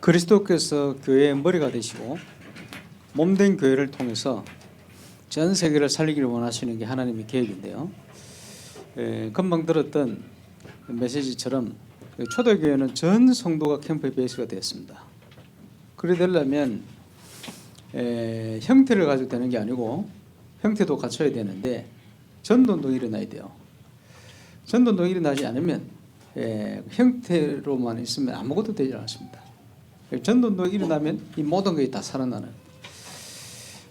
그리스도께서 교회의 머리가 되시고 몸된 교회를 통해서 전 세계를 살리기를 원하시는 게 하나님의 계획인데요. 금방 들었던 메시지처럼 초대교회는 전 성도가 캠프의 베이스가 되었습니다. 그래 되려면 형태를 가지고 되는 게 아니고 형태도 갖춰야 되는데 전도운동이 일어나야 돼요. 전도운동이 일어나지 않으면 형태로만 있으면 아무것도 되지 않습니다. 전도운동이 일어나면 이 모든 것이 다 살아나는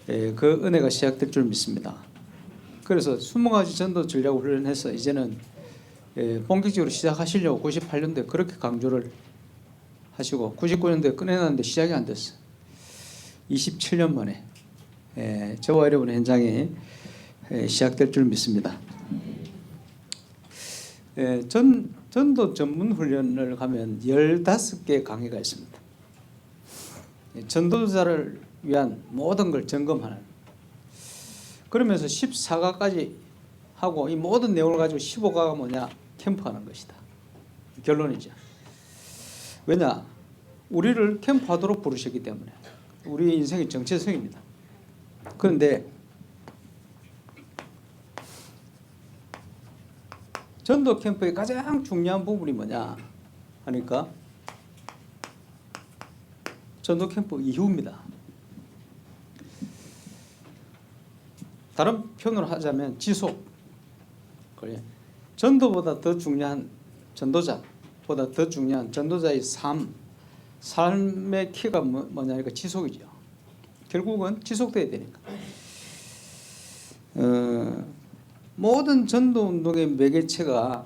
그 은혜가 시작될 줄 믿습니다. 그래서 20가지 전도 전략을 훈련해서 이제는 본격적으로 시작하시려고 98년도에 그렇게 강조를 하시고 99년도에 꺼내놨는데 시작이 안 됐어요. 27년 만에 저와 여러분의 현장이 시작될 줄 믿습니다. 전도 전문 훈련을 가면 15개 강의가 있습니다. 전도자를 위한 모든 걸 점검하는, 그러면서 14가까지 하고 이 모든 내용을 가지고 15가가 뭐냐? 캠프하는 것이다. 결론이죠. 왜냐? 우리를 캠프하도록 부르셨기 때문에. 우리 인생의 정체성입니다. 그런데 전도 캠프의 가장 중요한 부분이 뭐냐 하니까 전도 캠프 이후입니다. 다른 표현으로 하자면 지속. 그래. 전도보다 더 중요한 전도자보다 더 중요한 전도자의 삶의 키가 뭐냐니까 지속이죠. 결국은 지속돼야 되니까. 모든 전도 운동의 매개체가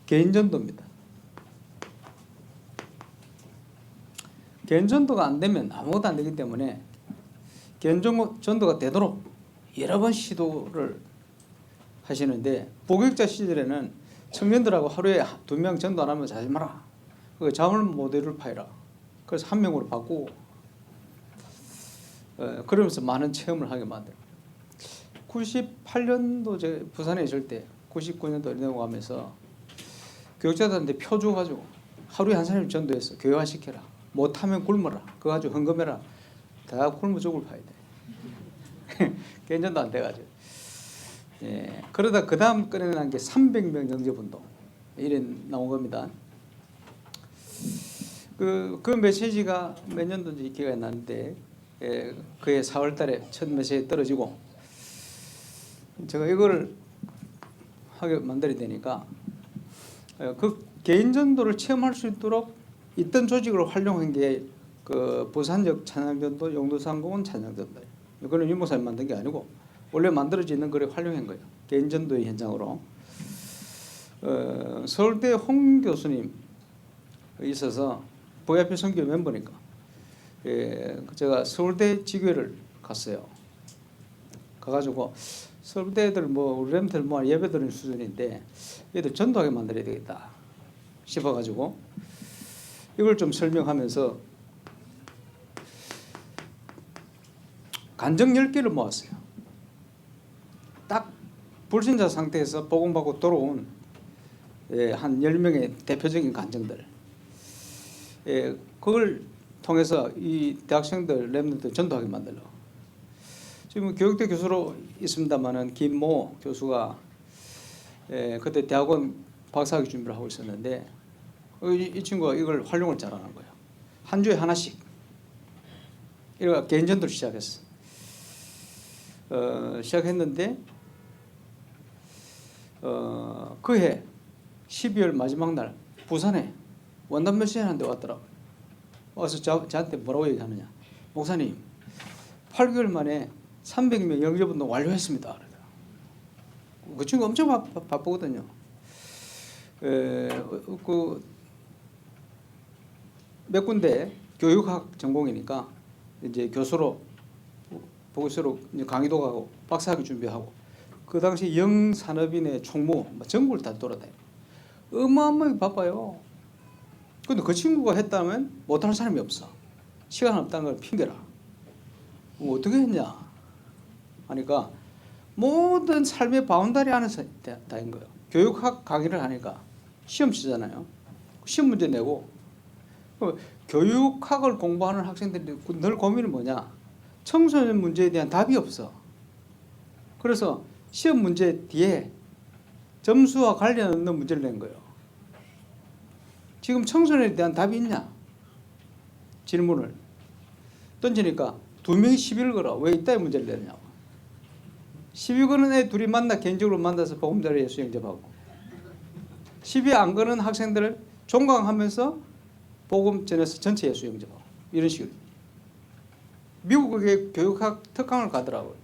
개인 전도입니다. 개인 전도가 안 되면 아무것도 안 되기 때문에 개인 전도가 되도록 여러 번 시도를 하시는데, 복역자 시절에는 청년들하고 하루에 2명 전도 안 하면 자지 마라. 그 자물 모델을 파이라. 그래서 1명으로 바꾸고 그러면서 많은 체험을 하게 만들어요. 98년도 제가 부산에 있을 때 99년도 넘어가면서 교육자들한테 표 줘가지고 하루에 한 사람을 전도해서 교회화시켜라. 못하면 굶어라. 그거 가지고 헌금해라. 다 굶어 죽을 파야 돼. 개인전도 안 돼가지고. 그러다 그 다음 꺼내난 게 300명 영접운동. 이래 나온 겁니다. 그 메시지가 몇 년도인지 기억이 나는데, 그해 4월 달에 첫 메시지 떨어지고, 제가 이걸 하게 만들어야 되니까, 그 개인전도를 체험할 수 있도록 있던 조직을 활용한 게 그 부산역 찬양전도, 용두상공원 찬양전도예요. 이거는 유목사님 만든 게 아니고 원래 만들어져 있는 걸 활용한 거예요. 개인전도의 현장으로. 서울대 홍 교수님 있어서 VIP 선교 멤버니까 제가 서울대 지교회를 갔어요. 가가지고 서울대들 우리 렘들 예배 드리는 수준인데 얘들 전도하게 만들어야 되겠다 싶어가지고 이걸 좀 설명하면서 간증 10개를 모았어요. 딱 불신자 상태에서 복음받고 돌아온 한 10명의 대표적인 간증들, 그걸 통해서 이 대학생들 렘들을 전도하게 만들려고. 지금 교육대 교수로 있습니다마는 김모 교수가 그때 대학원 박사학위 준비를 하고 있었는데 이 친구가 이걸 활용을 잘하는 거예요. 한 주에 하나씩 이렇게 개인 전도를 시작했어. 시작했는데 그해 12월 마지막 날 부산에 원단 메시지 하는데 왔더라고요. 와서 저한테 뭐라고 얘기하느냐. 목사님 8개월 만에 300명 영접운동 완료했습니다. 그 친구 엄청 바쁘거든요. 몇 군데 교육학 전공이니까 이제 교수로 보고서로 강의도 가고 박사학위 준비하고, 그 당시 영산업인의 총무 전국을 다 돌아다니고 어마어마하게 바빠요. 근데 그 친구가 했다면 못하는 사람이 없어. 시간 없다는 걸 핑계라. 어떻게 했냐 하니까 모든 삶의 바운다리 안에서 다인 거예요. 교육학 강의를 하니까 시험 치잖아요. 시험 문제 내고 교육학을 공부하는 학생들이 늘 고민이 뭐냐? 청소년 문제에 대한 답이 없어. 그래서 시험 문제 뒤에 점수와 관련 없는 문제를 낸 거예요. 지금 청소년에 대한 답이 있냐? 질문을 던지니까 2명이 시비를 걸어. 왜 이따위 문제를 내느냐고. 시비 거는 애 둘이 만나 개인적으로 만나서 보금자리 예수 영접하고, 시비 안 거는 학생들을 종강하면서 복음 전해서 전체 예수 영접하고, 이런 식으로. 미국의 교육학 특강을 가더라고요.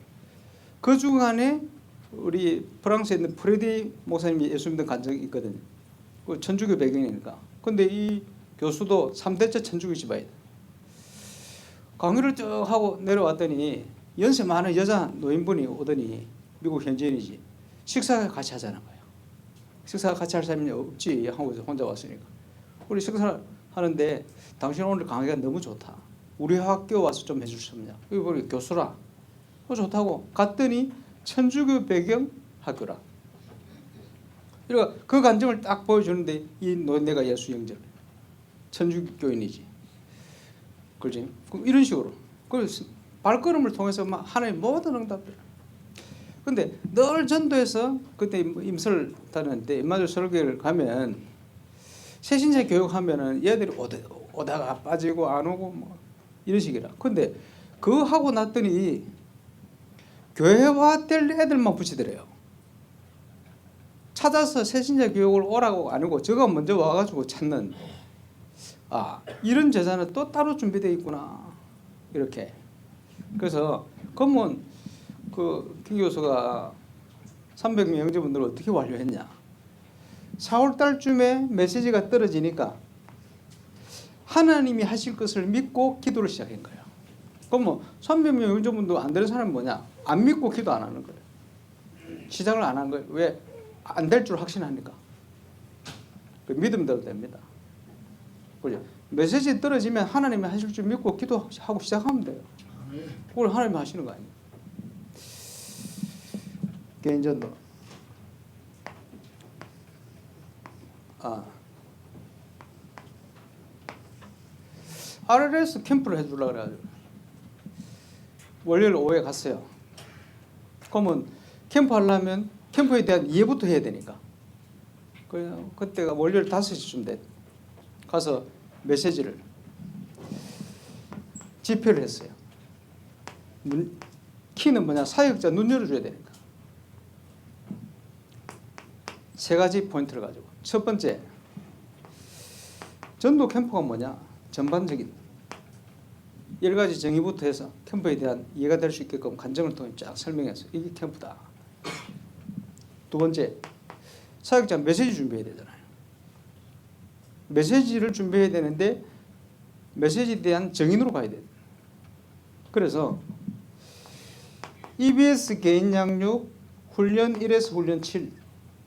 그 중간에 우리 프랑스에 있는 프레디 목사님이 예수 믿는 간증이 있거든요. 그 천주교 배경이니까. 근데 이 교수도 3대째 천주교 집안이다. 강의를 쭉 하고 내려왔더니 연세 많은 여자 노인분이 오더니, 미국 현지인이지, 식사 같이 하자는 거예요. 식사 같이 할 사람이 없지, 한국에서 혼자 왔으니까. 우리 식사를 하는데 당신 오늘 강의가 너무 좋다, 우리 학교 와서 좀 해줄 수 없냐. 여기 보니 교수라. 좋다고 갔더니 천주교 배경 학교라. 그러니까 그 간증을 딱 보여주는데 이 노인네가 예수 영접, 천주교인이지. 그렇지? 이런 식으로. 그래서 발걸음을 통해서 막 하나님 모든 응답들. 근데 늘 전도해서, 그때 임설 다녔는데 임마누엘 설교를 가면 새신자 교육하면은 얘들이 오다가 빠지고 안 오고 뭐 이런 식이라. 근데 그거 하고 났더니 교회와 될 애들만 붙이더래요. 찾아서 새신자 교육을 오라고 아니고 저가 먼저 와가지고 찾는, 이런 제자는 또 따로 준비되어 있구나, 이렇게. 그래서 그러면 김 교수가 300명 영접원들을 어떻게 완료했냐. 4월 달쯤에 메시지가 떨어지니까 하나님이 하실 것을 믿고 기도를 시작한 거예요. 그럼 300명 영접원도 안 되는 사람은 뭐냐? 안 믿고 기도 안 하는 거예요. 시작을 안 한 거예요. 왜? 안 될 줄 확신하니까. 그 믿음대로 됩니다. 그죠? 메시지 떨어지면 하나님이 하실 줄 믿고 기도하고 시작하면 돼요. 그걸 하나님이 하시는 거 아니에요. 개인전도. RLS 캠프를 해주려고 그래가지고 월요일 오후에 갔어요. 그러면 캠프 하려면 캠프에 대한 이해부터 해야 되니까. 그때가 월요일 5시쯤 돼. 가서 메시지를 집회를 했어요. 키는 뭐냐? 사역자 눈 열어줘야 되니까. 3가지 포인트를 가지고. 첫 번째, 전도 캠프가 뭐냐? 전반적인 10가지 정의부터 해서 캠프에 대한 이해가 될 수 있게끔 간증을 통해 쫙 설명해서 이게 캠프다. 두 번째, 사역자 메시지 준비해야 되잖아요. 메시지를 준비해야 되는데 메시지에 대한 정인으로 가야 돼요. 그래서 EBS 개인 양육 훈련 1에서 훈련 7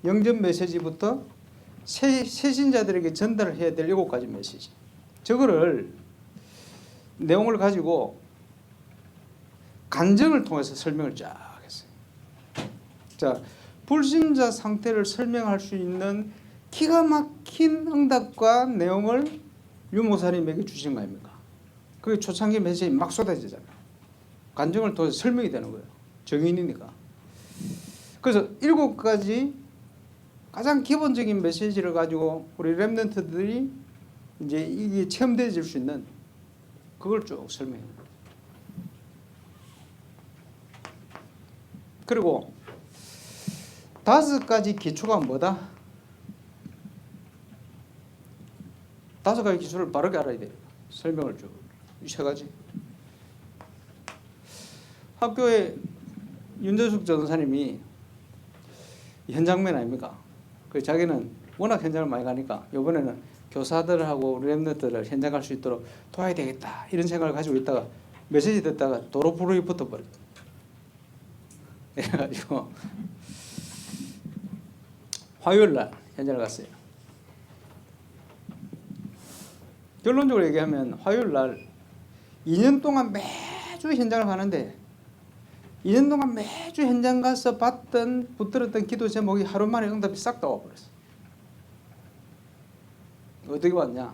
영접 메시지부터 새신자들에게 전달을 해야 될 7가지 메시지. 저거를 내용을 가지고 간증을 통해서 설명을 쫙 했어요. 자, 불신자 상태를 설명할 수 있는 기가 막힌 응답과 내용을 유 목사님에게 주신 거 아닙니까? 그게 초창기 메시지 막 쏟아지잖아요. 간증을 통해서 설명이 되는 거예요. 정인이니까. 그래서 7가지 가장 기본적인 메시지를 가지고 우리 렘넌트들이 이제 이게 체험되어질 수 있는 그걸 쭉 설명해요. 그리고 5가지 기초가 뭐다? 5가지 기초를 바르게 알아야 돼요. 설명을 쭉. 이 3가지. 학교에 윤재숙 전도사님이 현장면 아닙니까? 그 자기는 워낙 현장을 많이 가니까 이번에는 교사들하고 렘넌트들을 현장 갈 수 있도록 도와야 되겠다, 이런 생각을 가지고 있다가 메시지 듣다가 도로 불이 붙어버렸다. 그래가지고 화요일날 현장을 갔어요. 결론적으로 얘기하면 화요일날 2년 동안 매주 현장을 가는데 2년 동안 매주 현장 가서 봤던 붙들었던 기도 제목이 하루 만에 응답이 싹 다 와버렸어. 어떻게 왔냐?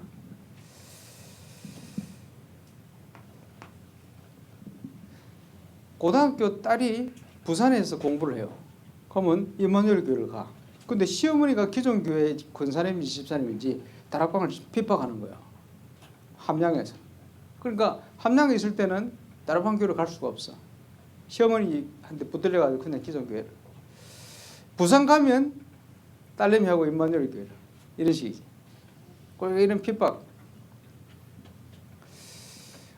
고등학교 딸이 부산에서 공부를 해요. 그러면 임마누엘 교회를 가. 근데 시어머니가 기존 교회 권사님인지 집사님인지 다락방을 핍박하는 거예요. 함양에서. 그러니까 함양에 있을 때는 다락방 교회를 갈 수가 없어. 시어머니한테 붙들려가지고 그냥 기존 교회를. 부산 가면 딸내미하고 임마누엘 교회를. 이런 식이지. 이런 핍박.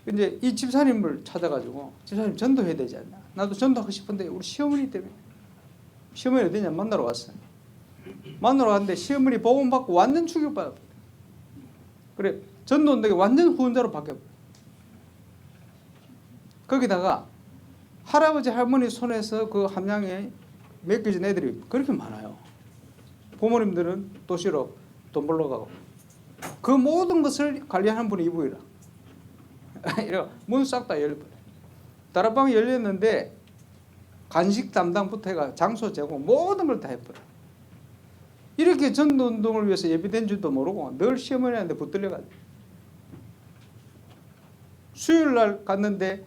이제 이 집사님을 찾아가지고 집사님 전도해야 되지 않나? 나도 전도하고 싶은데 우리 시어머니 때문에. 시어머니 어디냐 만나러 왔어요. 만나러 갔는데 시어머니 복음 받고 완전 충격받아. 그래 전도운동에 완전 후원자로 바뀌어. 거기다가 할아버지 할머니 손에서 그 함양에 맡겨진 애들이 그렇게 많아요. 부모님들은 도시로 돈 벌러 가고 그 모든 것을 관리하는 분이 이분이라. 이래 문 싹 다 열려버려. 다락방이 열렸는데 간식 담당부터 해가 장소 제공 모든 걸 다 해버려. 이렇게 전도운동을 위해서 예비된 줄도 모르고 늘 시어머니한테 붙들려가지고 수요일날 갔는데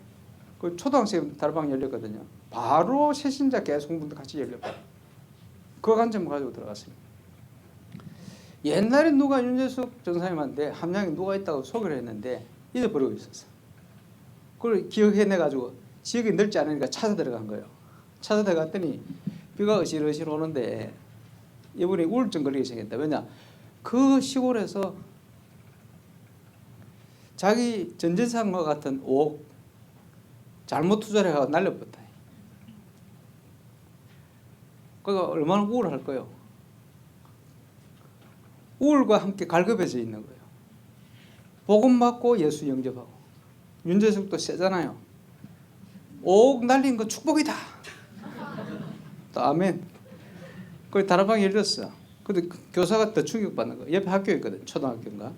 그 초등학생 다락방 열렸거든요. 바로 새신자 개송분도 같이 열려버려. 그 관점을 가지고 들어갔습니다. 옛날에 누가 윤재숙 전사님한테 함양에 누가 있다고 소개를 했는데 잊어버리고 있었어. 그걸 기억해내가지고 지역이 넓지 않으니까 찾아 들어간 거예요. 찾아 들어갔더니 비가 어실어실 오는데 이분이 우울증 걸리게 생겼다. 왜냐? 그 시골에서 자기 전재산과 같은 5억 잘못 투자를 해서 날려버렸다. 그러니까 얼마나 우울할 거예요. 우울과 함께 갈급해져 있는 거예요. 복음 받고 예수 영접하고. 윤재숙도 세잖아요. 5억 날린 거 축복이다. 또 아멘. 거기 다락방이 열렸어. 근데 그 교사가 더 충격받는 거예요. 옆에 학교였거든. 초등학교인가.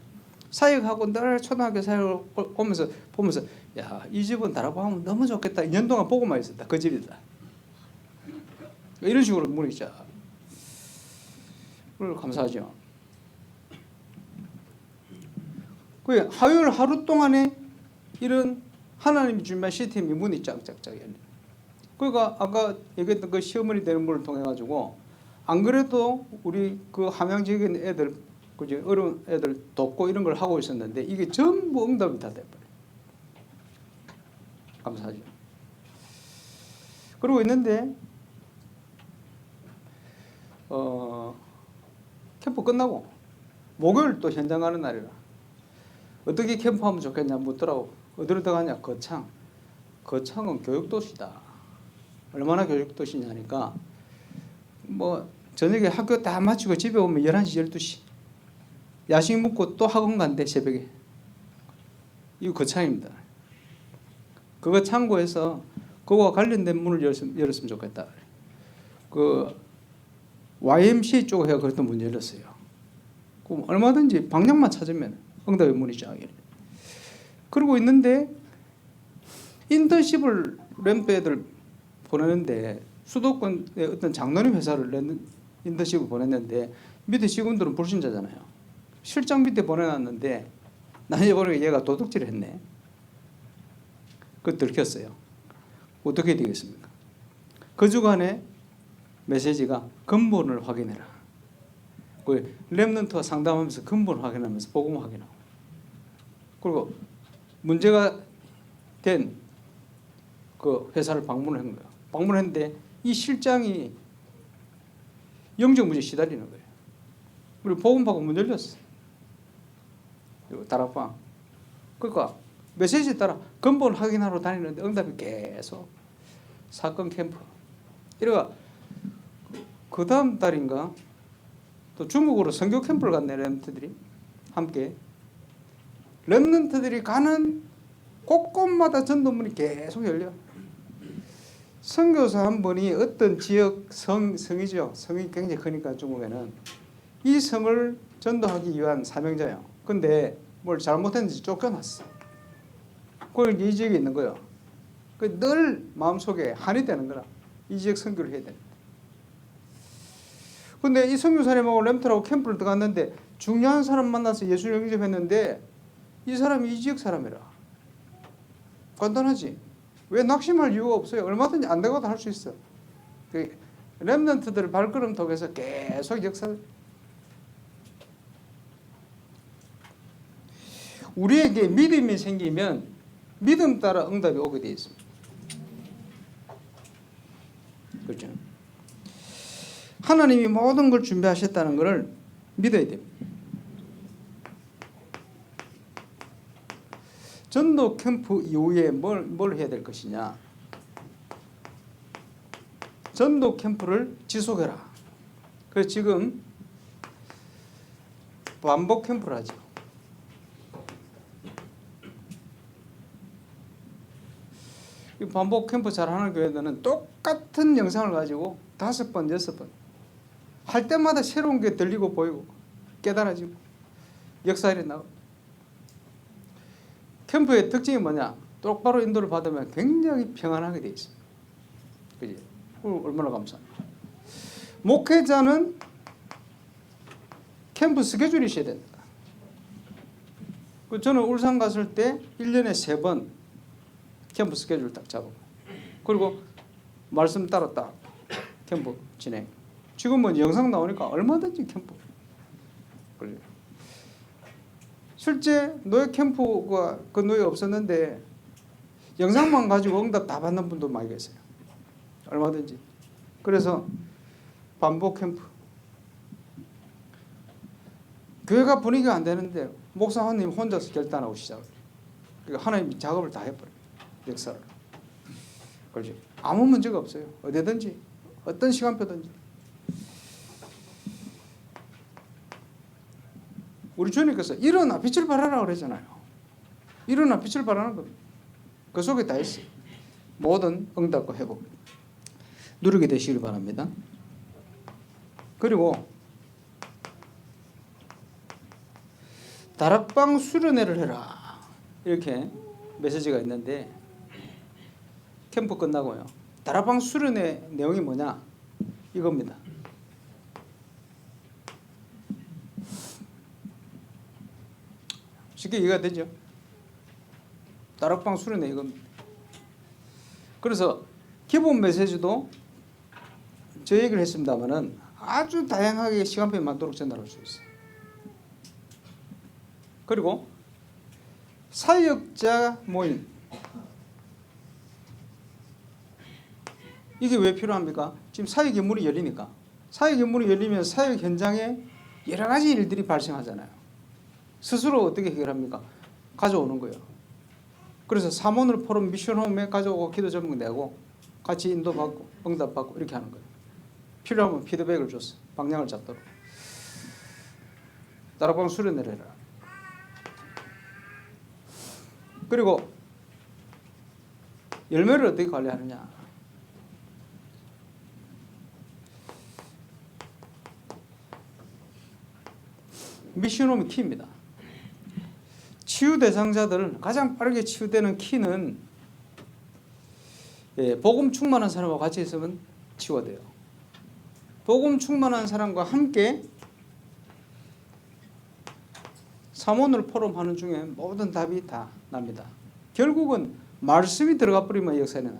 사역하고 늘 초등학교 사역을 보면서 야, 이 집은 다락방 하면 너무 좋겠다. 2년 동안 보고만 있었다. 그 집이다. 이런 식으로 문이 쫙. 그걸 감사하죠. 그 화요일 하루 동안에 이런 하나님이 준비한 시스템이 문이 쫙쫙쫙 열려. 그러니까 아까 얘기했던 그 시어머니 되는 분을 통해 가지고 안 그래도 우리 그 함양 지역에 있는 애들, 그지 어려운 애들 돕고 이런 걸 하고 있었는데 이게 전부 응답이 다 돼버려. 감사하죠. 그러고 있는데 캠프 끝나고 목요일 또 현장 가는 날이라 어떻게 캠프하면 좋겠냐 묻더라고. 어디로 들어가냐? 거창. 거창은 교육도시다. 얼마나 교육도시냐니까 뭐 저녁에 학교 다 마치고 집에 오면 11시 12시 야식 먹고 또 학원 간대 새벽에. 이거 거창입니다. 그거 참고해서 그거와 관련된 문을 열었으면 좋겠다. 그 YMCA 쪽에 그랬던 문 열렸어요. 그럼 얼마든지 방향만 찾으면 응답의 문이 쫙 열려요. 그러고 있는데 인턴십을 램프 애들 보내는데 수도권의 어떤 장로님 회사를 인턴십을 보냈는데 밑에 직원들은 불신자잖아요. 실장 밑에 보내놨는데 나중에 보니까 얘가 도둑질을 했네. 그거 들켰어요. 어떻게 되겠습니까? 그 주간에 메시지가 근본을 확인해라. 그 렘넌트와 상담하면서 근본을 확인하면서 복음 확인하고 그리고 문제가 된 그 회사를 방문한 거예요. 방문했는데 이 실장이 영적 문제에 시달리는 거예요. 그리고 복음받고 문 열렸어. 다락방. 그러니까 메시지에 따라 근본 확인하러 다니는데 응답이 계속 사건 캠프. 이래가 그 다음 달인가 또 중국으로 선교 캠프를 갔네. 렘넌트들이 함께. 렘넌트들이 가는 곳곳마다 전도문이 계속 열려. 선교사 한 분이 어떤 지역 성이죠. 성이 굉장히 크니까 중국에는 이 성을 전도하기 위한 사명자예요. 근데 뭘 잘못했는지 쫓겨났어. 그걸 이 지역에 있는 거예요. 늘 마음속에 한이 되는 거라. 이 지역 선교를 해야 돼. 근데 이 선교사님하고 렘트라고 캠프를 들어갔는데 중요한 사람 만나서 예수 영접했는데 이 사람이 이 지역 사람이라. 간단하지. 왜 낙심할 이유가 없어요. 얼마든지 안 되고도 할 수 있어. 그 렘넌트들 발걸음톡에서 계속 역사. 우리에게 믿음이 생기면 믿음 따라 응답이 오게 되어 있습니다. 그렇죠? 하나님이 모든 걸 준비하셨다는 것을 믿어야 됩니다. 전도 캠프 이후에 뭘 해야 될 것이냐? 전도 캠프를 지속해라. 그래서 지금 반복 캠프를 하죠. 이 반복 캠프 잘하는 교회들은 똑같은 영상을 가지고 5번, 6번 할 때마다 새로운 게 들리고 보이고 깨달아지고 역사일이 나오고. 캠프의 특징이 뭐냐? 똑바로 인도를 받으면 굉장히 평안하게 돼 있어요. 그지? 얼마나 감사합니다. 목회자는 캠프 스케줄이 있어야 된다. 저는 울산 갔을 때 1년에 3번 캠프 스케줄 딱 잡고, 그리고 말씀 따라 딱 캠프 진행. 지금은 영상 나오니까 얼마든지 캠프. 실제 노예 캠프가 그 노예 없었는데 영상만 가지고 응답 다 받는 분도 많이 계세요. 얼마든지. 그래서 반복 캠프. 교회가 분위기가 안 되는데 목사님 혼자서 결단하고 시작을. 그러니까 하나님이 작업을 다 해버려요. 역사를. 그렇죠. 아무 문제가 없어요. 어디든지 어떤 시간표든지. 우리 주님께서 일어나 빛을 발하라 그러잖아요. 일어나 빛을 발하는 겁니다. 그 속에 다 있어요. 모든 응답과 회복 누리게 되시길 바랍니다. 그리고 다락방 수련회를 해라, 이렇게 메시지가 있는데, 캠프 끝나고요, 다락방 수련회 내용이 뭐냐 이겁니다. 쉽게 이해가 되죠? 다락방 수련회 이겁니다. 그래서 기본 메시지도 저 얘기를 했습니다마는 아주 다양하게 시간표에 맞도록 전달할 수 있어요. 그리고 사역자 모임, 이게 왜 필요합니까? 지금 사역 연문이 열리니까. 사역 연문이 열리면 사역 현장에 여러 가지 일들이 발생하잖아요. 스스로 어떻게 해결합니까? 가져오는 거예요. 그래서 사모늘 포럼 미션홈에 가져오고 기도 제목 내고 같이 인도받고 응답받고 이렇게 하는 거예요. 필요하면 피드백을 줬어. 방향을 잡도록. 다락방 수련회를 해라. 그리고 열매를 어떻게 관리하느냐. 미션홈이 키입니다. 치유 대상자들 가장 빠르게 치유되는 키는 복음 충만한 사람과 같이 있으면 치유가 돼요. 복음 충만한 사람과 함께 사모늘 포럼 하는 중에 모든 답이 다 납니다. 결국은 말씀이 들어가 버리면 역사는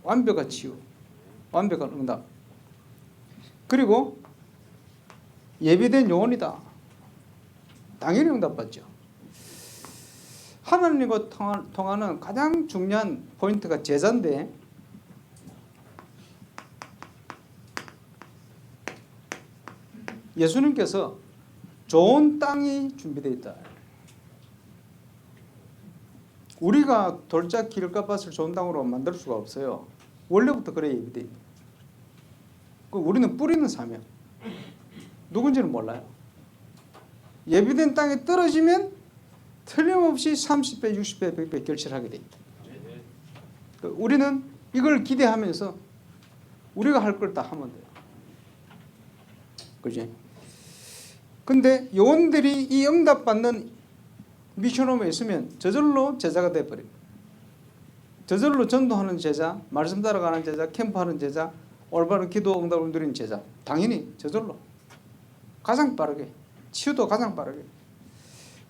완벽한 치유, 완벽한 응답. 그리고 예비된 요원이다. 당연히 응답받죠. 하나님과 통하는 가장 중요한 포인트가 제자인데, 예수님께서 좋은 땅이 준비되어 있다. 우리가 돌짝 길가밭을 좋은 땅으로 만들 수가 없어요. 원래부터 그래 예비되어 있다. 우리는 뿌리는 사명, 누군지는 몰라요. 예비된 땅에 떨어지면 틀림없이 30배, 60배, 100배 결실하게 돼 있다. 우리는 이걸 기대하면서 우리가 할 걸 다 하면 돼요. 그지? 근데 요원들이 이 응답받는 미션홈에 있으면 저절로 제자가 돼버립니다. 저절로 전도하는 제자, 말씀 따라가는 제자, 캠프하는 제자, 올바른 기도 응답을 누리는 제자. 당연히 저절로 가장 빠르게, 치유도 가장 빠르게.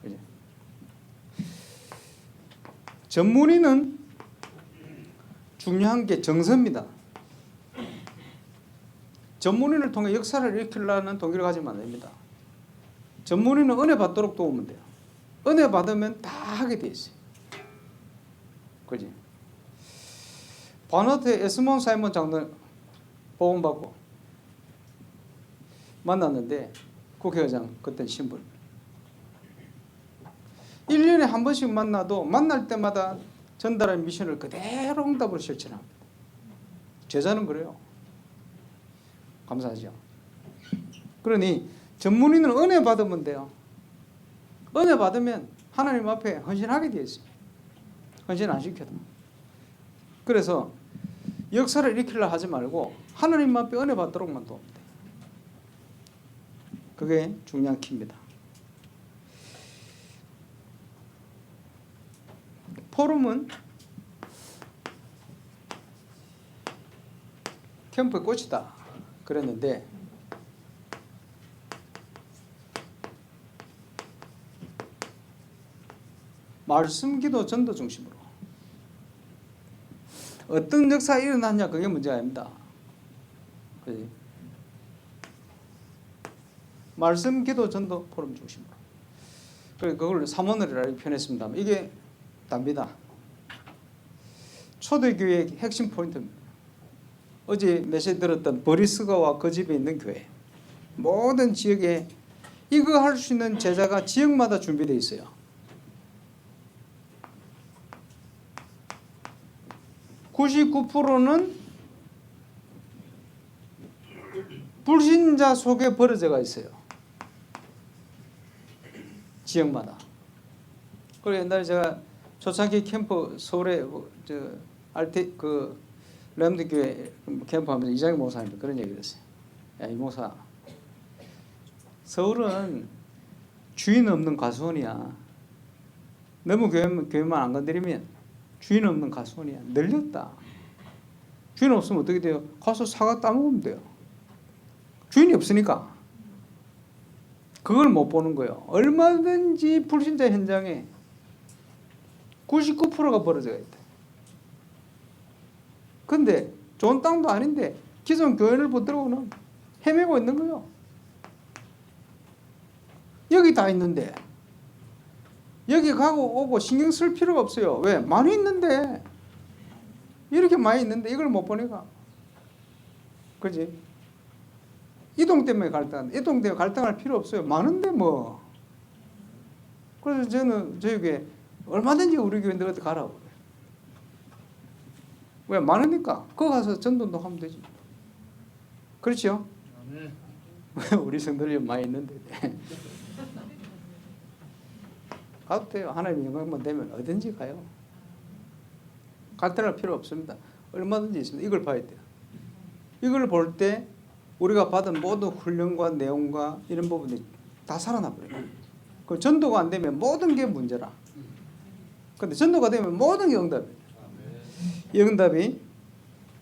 그지? 전문의는 중요한 게 정서입니다. 전문인을 통해 역사를 일으키려는 동기를 가지면 안 됩니다. 전문인은 은혜 받도록 도우면 돼요. 은혜 받으면 다 하게 돼 있어요. 그지? 바누아투의 에스몬 사이먼 장로를 보험받고 만났는데 국회의장 그때 신분 1년에 한 번씩 만나도 만날 때마다 전달한 미션을 그대로 응답으로 실천합니다. 제자는 그래요. 감사하죠. 그러니 전문인은 은혜 받으면 돼요. 은혜 받으면 하나님 앞에 헌신하게 되어 있어요. 헌신 안 시켜도. 그래서 역사를 일으키려 하지 말고 하나님 앞에 은혜 받도록만 도우면 돼요. 그게 중요한 키입니다. 포럼은 캠프의 꽃이다 그랬는데 말씀, 기도, 전도 중심으로 어떤 역사가 일어났냐 그게 문제가 아닙니다. 그치? 말씀, 기도, 전도, 포럼 중심으로. 그래서 그걸 삼원을이라 이렇게 표현했습니다. 이게 답니다. 초대교회의 핵심 포인트입니다. 어제 메시지 들었던 버리스가와 그 집에 있는 교회 모든 지역에 이거 할 수 있는 제자가 지역마다 준비되어 있어요. (99%는) 불신자 속에 버려져가 있어요. 지역마다. 그리고 옛날에 제가 초창기 캠프 서울에 렘드 교회 캠프하면서 이장희 목사님도 그런 얘기를 했어요. 야, 이 목사, 서울은 주인 없는 가수원이야. 너무 교회만 안 건드리면 주인 없는 가수원이야. 널렸다. 주인 없으면 어떻게 돼요? 가서 사과 따먹으면 돼요. 주인이 없으니까. 그걸 못 보는 거예요. 얼마든지 불신자 현장에 99%가 벌어져 있다. 근데 좋은 땅도 아닌데 기존 교회를 붙들고는 헤매고 있는 거예요. 여기 다 있는데 여기 가고 오고 신경 쓸 필요가 없어요. 왜? 많이 있는데, 이렇게 많이 있는데 이걸 못 보니까. 그지? 이동 때문에 갈등, 이동 때문에 갈등할 필요 없어요. 많은데 뭐. 그래서 저는 저희 교회 얼마든지 우리 교회인데 어디 가라고. 왜? 많으니까. 거기 가서 전도도 하면 되지. 그렇죠? 왜? 우리 성도들이 많이 있는데. 가도 돼요. 하나님 영광만 되면 어딘지 가요. 갈등할 필요 없습니다. 얼마든지 있습니다. 이걸 봐야 돼요. 이걸 볼 때 우리가 받은 모든 훈련과 내용과 이런 부분이 다 살아나버려요. 그 전도가 안 되면 모든 게 문제라. 근데 전도가 되면 모든 게 응답이에요. 이 응답이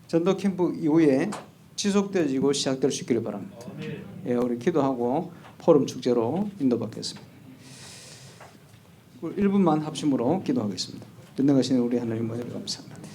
전도 캠프 이후에 지속되어지고 시작될 수 있기를 바랍니다. 예, 우리 기도하고 포럼 축제로 인도받겠습니다. 1분만 합심으로 기도하겠습니다. 전능하신 우리 하나님, 감사합니다.